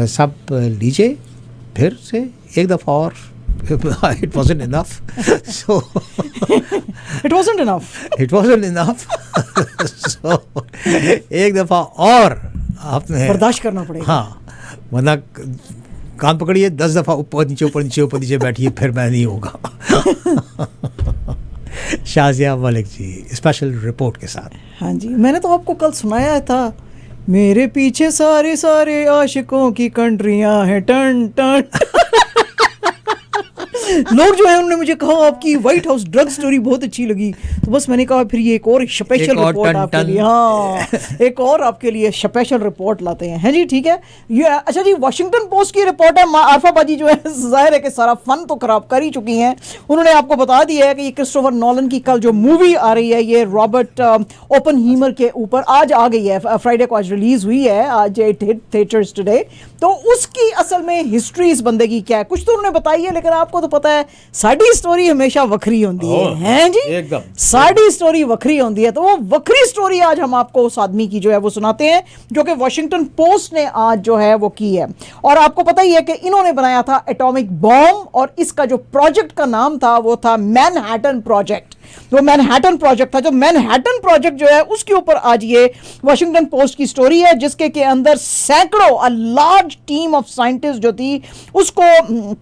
सब लीजिए फिर से एक दफ़ा और. It wasn't enough. So It wasn't enough. It wasn't enough. So एक दफ़ा और आपने बर्दाश्त करना पड़ेगा. हाँ, वरना कान पकड़िए 10 दफ़ा ऊपर नीचे बैठिए, फिर मैं नहीं होगा. शाज़िया मलिक जी स्पेशल रिपोर्ट के साथ. हाँ जी, मैंने तो आपको कल सुनाया था, मेरे पीछे सारे सारे आशिकों की कंट्रियां हैं टन टन. लोग जो है उन्होंने मुझे कहा आपकी व्हाइट हाउस ड्रग स्टोरी बहुत अच्छी लगी, तो बस मैंने कहा फिर ये एक और स्पेशल रिपोर्ट आपके लिए. हाँ, एक और आपके लिए स्पेशल रिपोर्ट लाते हैं. हैं जी, ठीक है. ये अच्छा जी, वाशिंगटन पोस्ट की रिपोर्ट है. आरफा बाजी जो है जाहिर है कि सारा फन तो खराब कर ही चुकी हैं. उन्होंने आपको बता दिया है कि ये क्रिस्टोफर नॉलन की कल जो मूवी आ रही है, ये रॉबर्ट ओपनहीमर के ऊपर आज आ गई है. फ्राइडे को आज रिलीज हुई है, आज इट हिट थिएटर्स टुडे. तो उसकी असल में हिस्ट्री इस बंदे की क्या है कुछ तो उन्होंने बताई है, लेकिन आपको तो पता है साड़ी स्टोरी हमेशा वखरी होती है. हैं जी, एकदम साड़ी स्टोरी वखरी होती है. तो वो वखरी स्टोरी आज हम आपको उस आदमी की जो है वो सुनाते हैं, जो कि वॉशिंगटन पोस्ट ने आज जो है वो की है. और आपको पता ही है कि इन्होंने बनाया था एटॉमिक बॉम्ब, और इसका जो प्रोजेक्ट का नाम था वो था मैनहट्टन प्रोजेक्ट. जो मैनहट्टन प्रोजेक्ट था, जो मैनहट्टन प्रोजेक्ट जो है उसके ऊपर आज ये वॉशिंगटन पोस्ट की स्टोरी है, जिसके के अंदर सैकड़ों a large team of scientist जो थी उसको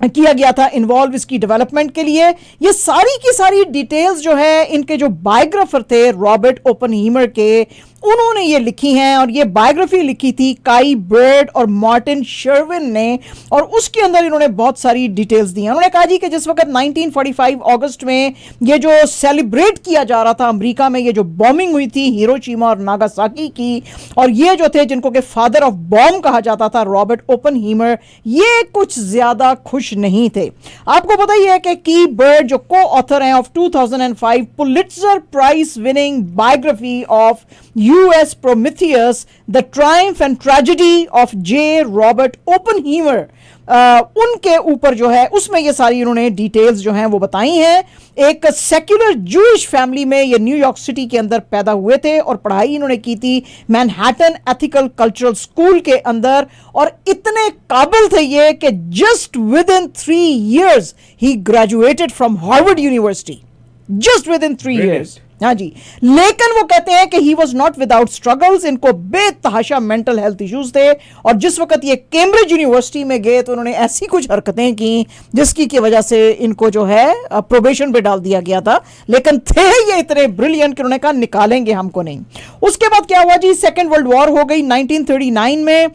किया गया था इन्वॉल्व इसकी डेवलपमेंट के लिए. ये सारी की सारी डिटेल्स जो है इनके जो बायोग्राफर थे रॉबर्ट ओपनहीमर के, उन्होंने ये लिखी हैं. और ये बायोग्राफी लिखी थी काई बर्ड और मार्टिन शर्विन ने, और उसके अंदर इन्होंने बहुत सारी डिटेल्स दी हैं. उन्होंने कहा जी कि जिस वक्त 1945 अगस्त में ये जो सेलिब्रेट किया जा रहा था अमेरिका में, ये जो बॉम्बिंग हुई थी हिरोशिमा और नागासाकी की, और ये जो थे जिनको के फादर ऑफ बॉम्ब कहा जाता था रॉबर्ट ओपनहीमर, ये कुछ ज्यादा खुश नहीं थे. आपको पता ही है कि की बर्ड जो को ऑथर हैं of 2005 Pulitzer Prize winning biography of US Prometheus, The Triumph and Tragedy of J. Robert Oppenheimer, उनके ऊपर जो है उसमें ये सारी उन्होंने डिटेल्स जो हैं वो बताई हैं. एक सेक्युलर जूइश फैमिली में ये न्यूयॉर्क सिटी के अंदर पैदा हुए थे, और पढ़ाई इन्होंने की थी मैनहट्टन एथिकल कल्चरल स्कूल के अंदर, और इतने काबिल थे ये कि just with in 3 years he graduated from Harvard university. Just with in 3 years. हाँ जी, लेकिन वो कहते हैं कि he was not without struggles. इनको बेतहाशा मेंटल हेल्थ इश्यूज थे, और जिस वक्त ये कैम्ब्रिज यूनिवर्सिटी में गए तो उन्होंने ऐसी कुछ हरकतें की जिसकी की वजह से इनको जो है प्रोबेशन पे डाल दिया गया था. लेकिन थे ये इतने ब्रिलियंट कि उन्होंने कहा निकालेंगे हमको नहीं. उसके बाद क्या हुआ जी, सेकेंड वर्ल्ड वॉर हो गई 1939 में,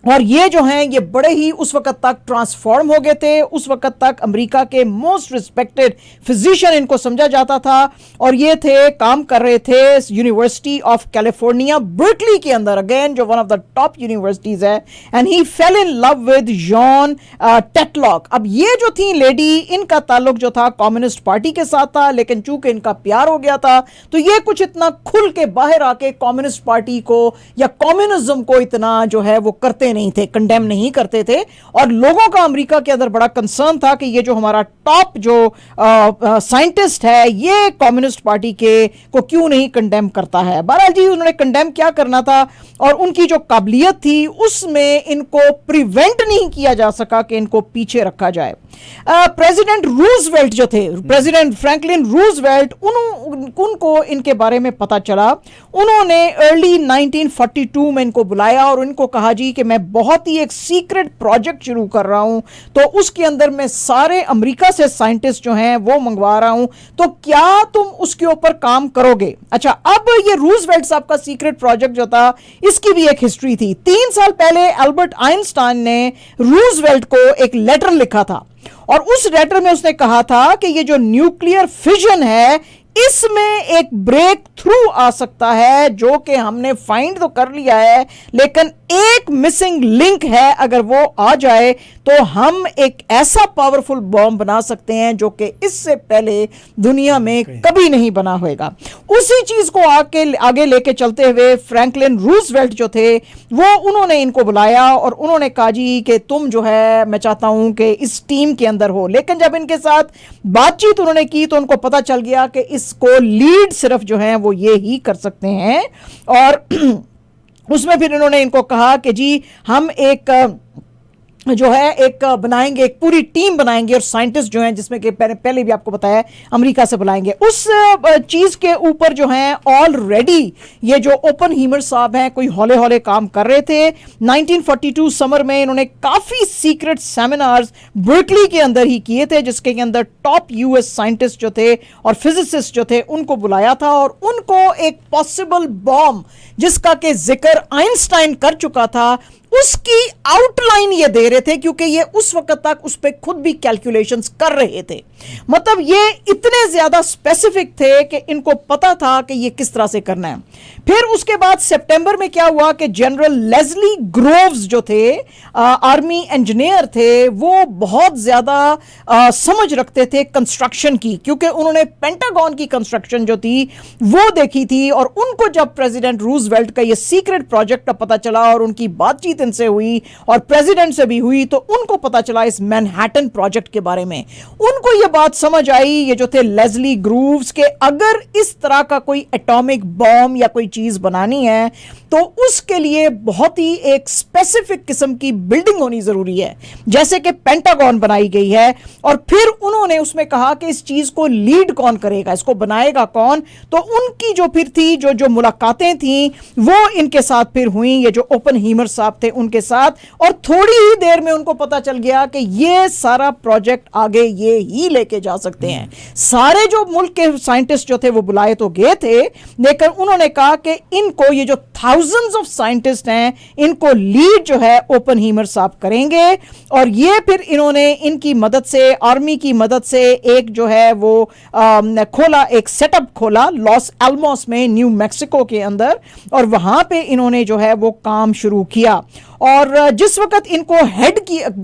और ये जो हैं ये बड़े ही उस वक्त तक ट्रांसफॉर्म हो गए थे. उस वक्त तक अमेरिका के मोस्ट रिस्पेक्टेड फिजिशियन इनको समझा जाता था, और ये थे काम कर रहे थे यूनिवर्सिटी ऑफ कैलिफोर्निया बर्कली के अंदर, अगेन जो one of the top universities है. And he fell in love with John Tetlock. अब ये जो थी लेडी, इनका ताल्लुक जो था कम्युनिस्ट पार्टी के साथ था, लेकिन चूंकि इनका प्यार हो गया था तो ये कुछ इतना खुल के बाहर आके कम्युनिस्ट पार्टी को या कम्युनिज्म को इतना जो है वो करते नहीं थे, कंडेम नहीं करते थे. और लोगों का अमेरिका के अंदर बड़ा कंसर्न था कि ये जो हमारा टॉप जो साइंटिस्ट है ये कम्युनिस्ट पार्टी के को क्यों नहीं कंडेम करता है. बहरहाल जी उन्होंने कंडेम क्या करना था, और उनकी जो काबिलियत थी उसमें इनको प्रिवेंट नहीं किया जा सका कि इनको पीछे रखा जाए. प्रेसिडेंट रूजवेल्ट जो थे, प्रेसिडेंट फ्रैंकलिन रूजवेल्ट, उनको इनके बारे में पता चला. उन्होंने अर्ली 1942 में इनको बुलाया और इनको कहा जी कि मैं बहुत ही एक सीक्रेट प्रोजेक्ट शुरू कर रहा हूं, तो उसके अंदर मैं सारे अमेरिका से साइंटिस्ट जो हैं वो मंगवा रहा हूं, तो क्या तुम उसके ऊपर काम करोगे. अच्छा, अब ये रूजवेल्ट साहब का सीक्रेट प्रोजेक्ट जो था इसकी भी एक हिस्ट्री थी. 3 साल पहले अल्बर्ट आइंस्टाइन ने रूजवेल्ट को एक लेटर लिखा था, और उस लेटर में उसने कहा था कि ये जो न्यूक्लियर फिजन है इसमें एक ब्रेक थ्रू आ सकता है, जो कि हमने फाइंड तो कर लिया है, लेकिन एक मिसिंग लिंक है. अगर वो आ जाए तो हम एक ऐसा पावरफुल बॉम्ब बना सकते हैं जो कि इससे पहले दुनिया में कभी नहीं बना होगा. उसी चीज को आगे लेके चलते हुए फ्रैंकलिन रूजवेल्ट जो थे वो उन्होंने इनको बुलाया और उन्होंने कहा जी कि तुम जो है मैं चाहता हूं कि इस टीम के अंदर हो. लेकिन जब इनके साथ बातचीत उन्होंने की तो उनको पता चल गया कि इसको लीड सिर्फ जो है वो ये ही कर सकते हैं. और उसमें फिर इन्होंने इनको कहा कि जी हम एक जो है एक बनाएंगे, एक पूरी टीम बनाएंगे और साइंटिस्ट जो हैं, जिसमें कि पहले भी आपको बताया अमेरिका से बुलाएंगे। उस चीज के ऊपर जो है ऑलरेडी ये जो ओपनहीमर साहब हैं कोई हौले हौले काम कर रहे थे। 1942 समर में इन्होंने काफी सीक्रेट सेमिनार्स बर्कली के अंदर ही किए थे, जिसके अंदर टॉप यूएस साइंटिस्ट जो थे और फिजिसिस्ट जो थे उनको बुलाया था और उनको एक पॉसिबल बॉम्ब जिसका के जिक्र आइंस्टाइन कर चुका था उसकी आउटलाइन ये दे रहे थे, क्योंकि ये उस वक्त तक उस पर खुद भी कैलकुलेशंस कर रहे थे। मतलब ये इतने ज्यादा स्पेसिफिक थे कि इनको पता था कि ये किस तरह से करना है। फिर उसके बाद सितंबर में क्या हुआ कि जनरल लेस्ली ग्रोव्स जो थे आर्मी इंजीनियर थे, वो बहुत ज्यादा समझ रखते थे कंस्ट्रक्शन की, क्योंकि उन्होंने पेंटागन की कंस्ट्रक्शन जो थी वो देखी थी। और उनको जब प्रेसिडेंट रूजवेल्ट का ये सीक्रेट प्रोजेक्ट का पता चला और उनकी बातचीत इनसे हुई और प्रेसिडेंट से भी हुई, तो उनको पता चला इस मैनहट्टन प्रोजेक्ट के बारे में। उनको ये बात समझ आई, ये जो थे लेस्ली ग्रूव्स, के अगर इस तरह का कोई एटॉमिक बॉम्ब या कोई चीज बनानी है तो उसके लिए बहुत ही एक स्पेसिफिक किस्म की बिल्डिंग होनी जरूरी है, जैसे कि पेंटागन बनाई गई है। और फिर उन्होंने उसमें कहा कि इस चीज को लीड कौन करेगा, इसको बनाएगा कौन। तो उनकी जो फिर थी जो मुलाकातें थी वो इनके साथ फिर हुई, ये जो ओपनहीमर साहब थे उनके साथ। और थोड़ी ही देर में उनको पता चल गया कि ये सारा प्रोजेक्ट आगे ये ही लेके जा सकते हैं। सारे जो मुल्क के साइंटिस्ट जो थे वो बुलाए तो गए थे, लेकिन उन्होंने कहा कि इनको, ये जो थाउजेंड्स ऑफ साइंटिस्ट हैं, इनको लीड जो है ओपनहीमर साहब करेंगे। और ये फिर इन्होंने इनकी मदद से, आर्मी की मदद से एक जो है वो खोला, एक सेटअप खोला लॉस एल्मोस में, न्यू मैक्सिको के अंदर। और वहां पे इन्होंने जो है वो काम शुरू किया। और जिस वक्त इनको हेड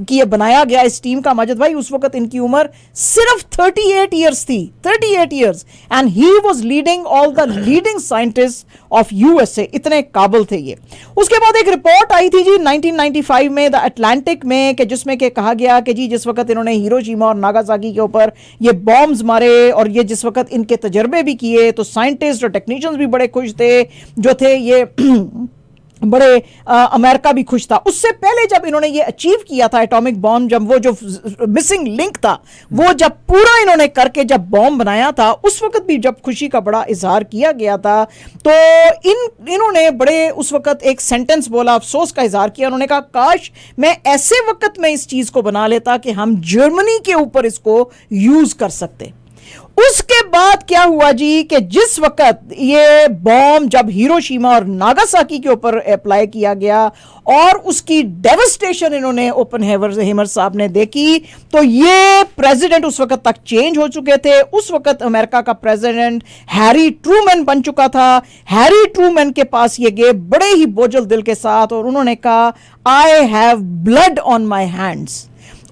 की बनाया गया इस टीम का, माजिद भाई, उस वक्त इनकी उम्र सिर्फ 38 इयर्स थी, 38 years, and he was leading all the leading scientist of USA. इतने काबिल थे ये। उसके बाद एक रिपोर्ट आई थी जी 1995 में द अटलांटिक में, कि जिसमें के कहा गया कि जी जिस वक्त इन्होंने हिरोशिमा और नागासाकी के ऊपर ये बॉम्ब्स मारे और ये जिस वक्त इनके तजर्बे भी किए, तो साइंटिस्ट और टेक्नीशियंस भी बड़े खुश थे जो थे ये बड़े अमेरिका भी खुश था। उससे पहले जब इन्होंने ये अचीव किया था एटॉमिक बॉम्ब, जब वो जो मिसिंग लिंक था वो जब पूरा इन्होंने करके जब बॉम्ब बनाया था, उस वक्त भी जब खुशी का बड़ा इजहार किया गया था, तो इन्होंने बड़े उस वक्त एक सेंटेंस बोला, अफसोस का इजहार किया। उन्होंने कहा काश मैं ऐसे वक्त में इस चीज को बना लेता कि हम जर्मनी के ऊपर इसको यूज कर सकते। उसके बाद क्या हुआ जी कि जिस वक्त ये बॉम्ब जब हिरोशिमा और नागासाकी के ऊपर अप्लाई किया गया और उसकी डेवस्टेशन इन्होंने ओपनहीमर साहब ने देखी, तो ये प्रेसिडेंट उस वक्त तक चेंज हो चुके थे। उस वक्त अमेरिका का प्रेसिडेंट हैरी ट्रूमैन बन चुका था। हैरी ट्रूमैन के पास ये गए बड़े ही बोझल दिल के साथ और उन्होंने कहा I have blood on my hands.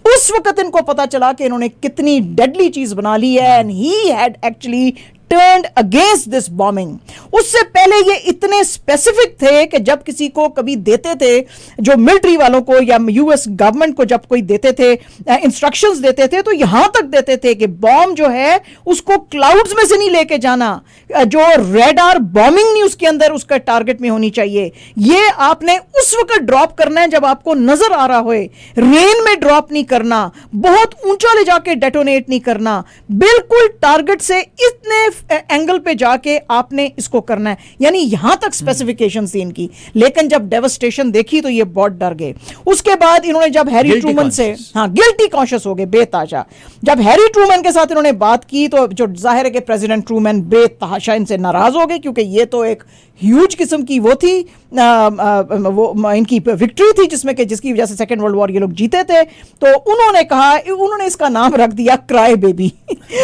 उस वक्त इनको पता चला कि इन्होंने कितनी डेडली चीज बना ली है, and he had actually turned against this bombing। उससे पहले ये इतने स्पेसिफिक थे कि जब किसी को कभी देते थे, जो मिलिट्री वालों को या यूएस गवर्नमेंट को जब कोई देते थे, इंस्ट्रक्शंस देते थे, तो यहां तक देते थे कि बॉम्ब जो है उसको क्लाउड्स में से नहीं लेके जाना, जो रेडार बॉम्बिंग नहीं उसके अंदर उसका टारगेट में होनी चाहिए। ये आपने उस वक्त ड्रॉप करना है जब आपको नजर आ रहा होए, रेन में ड्रॉप नहीं करना, बहुत ऊंचा ले जाके डेटोनेट नहीं करना, बिल्कुल टारगेट से इतने एंगल पे जाके आपने इसको करना है। यानी यहां तक स्पेसिफिकेशंस थी इनकी। लेकिन जब डेवस्टेशन देखी तो ये बहुत डर गए। उसके बाद इन्होंने जब हैरी ट्रूमैन से, हाँ, गिल्टी कॉन्शियस हो गए बेताशा। जब हैरी ट्रूमैन के साथ इन्होंने बात की तो जो जाहिर है कि प्रेसिडेंट ट्रूमैन बेतहाशा इनसे नाराज हो गए, क्योंकि ये तो एक ह्यूज किस्म की वो थी, वो इनकी विक्ट्री थी जिसमें कि जिसकी वजह से सेकेंड वर्ल्ड वॉर ये लोग जीते थे। तो उन्होंने कहा, उन्होंने इसका नाम रख दिया क्राई बेबी।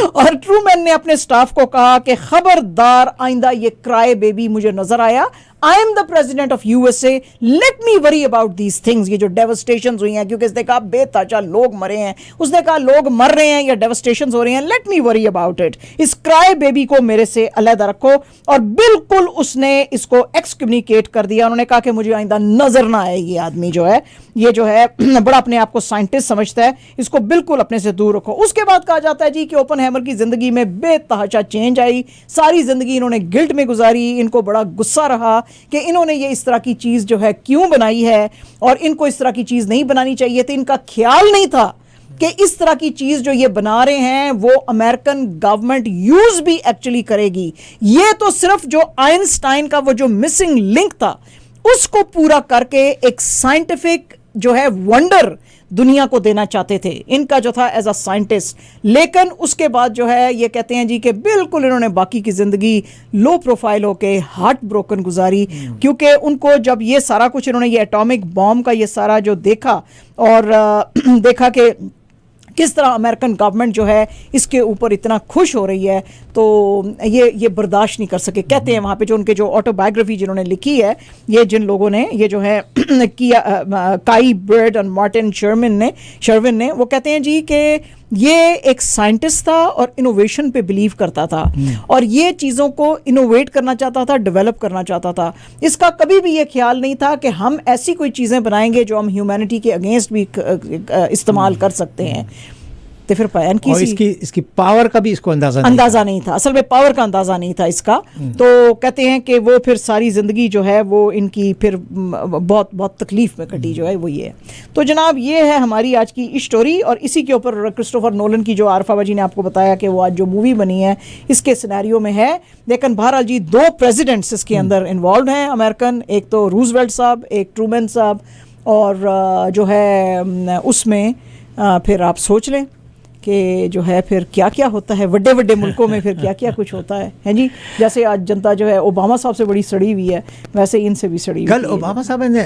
और ट्रूमैन ने अपने स्टाफ को कहा कि खबरदार आइंदा ये क्राई बेबी मुझे नजर आया, I am the president of USA, let me worry about these things. ये जो डेवस्टेशन हुई हैं, क्योंकि इसने कहा बेताजा लोग मरे हैं, उसने कहा लोग मर रहे हैं या डेवस्टेशन हो रही हैं, let me worry about it. इस क्राई बेबी को मेरे से अलहदा रखो। और बिल्कुल उसने इसको एक्सकम्युनिकेट कर दिया। उन्होंने कहा कि मुझे आइंदा नजर ना आए ये आदमी जो है, ये जो है बड़ा अपने आप को साइंटिस्ट समझता है, इसको बिल्कुल अपने से दूर रखो। उसके बाद कहा जाता है जी कि ओपनहीमर की जिंदगी में बेतहाशा चेंज आई। सारी जिंदगी इन्होंने गिल्ट में गुजारी, इनको बड़ा गुस्सा रहा कि इन्होंने ये इस तरह की चीज़ जो है क्यों बनाई है और इनको इस तरह की चीज़ नहीं बनानी चाहिए थी। इनका ख्याल नहीं था कि इस तरह की चीज़ जो ये बना रहे हैं वो अमेरिकन गवर्नमेंट यूज़ भी एक्चुअली करेगी। ये तो सिर्फ जो आइंस्टाइन का वो जो मिसिंग लिंक था उसको पूरा करके एक साइंटिफिक जो है वंडर दुनिया को देना चाहते थे, इनका जो था एज अ साइंटिस्ट। लेकिन उसके बाद जो है ये कहते हैं जी कि बिल्कुल इन्होंने बाकी की ज़िंदगी लो प्रोफाइल होके हार्ट ब्रोकन गुजारी, क्योंकि उनको जब ये सारा कुछ इन्होंने ये एटॉमिक बॉम्ब का ये सारा जो देखा और देखा कि किस तरह अमेरिकन गवर्नमेंट जो है इसके ऊपर इतना खुश हो रही है, तो ये बर्दाश्त नहीं कर सके। कहते हैं वहाँ पे जो उनके जो ऑटोबायोग्राफी जिन्होंने लिखी है, ये जिन लोगों ने ये जो है किया, काई बर्ड और मार्टिन शर्विन ने वो कहते हैं जी कि ये एक साइंटिस्ट था और इनोवेशन पे बिलीव करता था और ये चीज़ों को इनोवेट करना चाहता था, डेवलप करना चाहता था। इसका कभी भी ये ख्याल नहीं था कि हम ऐसी कोई चीज़ें बनाएंगे जो हम ह्यूमैनिटी के अगेंस्ट भी इस्तेमाल कर सकते हैं। तो फिर पैन की इसकी पावर का भी इसको अंदाज़ा नहीं था, असल में पावर का अंदाज़ा नहीं था इसका। तो कहते हैं कि वो फिर सारी ज़िंदगी जो है वो इनकी फिर बहुत बहुत तकलीफ़ में कटी जो है वो ये है। तो जनाब ये है हमारी आज की स्टोरी और इसी के ऊपर क्रिस्टोफर नोलन की जो आरफा जी ने आपको बताया कि वो आज जो मूवी बनी है इसके सिनेरियो में है। लेकिन बहरहाल जी 2 प्रेसिडेंट्स इसके अंदर इन्वॉल्व हैं अमेरिकन, एक तो रूजवेल्ट साहब, एक ट्रूमैन साहब, और जो है उसमें फिर आप सोच लें कि जो है फिर क्या क्या होता है बड़े बड़े मुल्कों में, फिर क्या क्या कुछ होता है जी। जैसे आज जनता जो है ओबामा साहब से बड़ी सड़ी हुई है, वैसे इनसे भी सड़ी हुई है। कल ओबामा साहब ने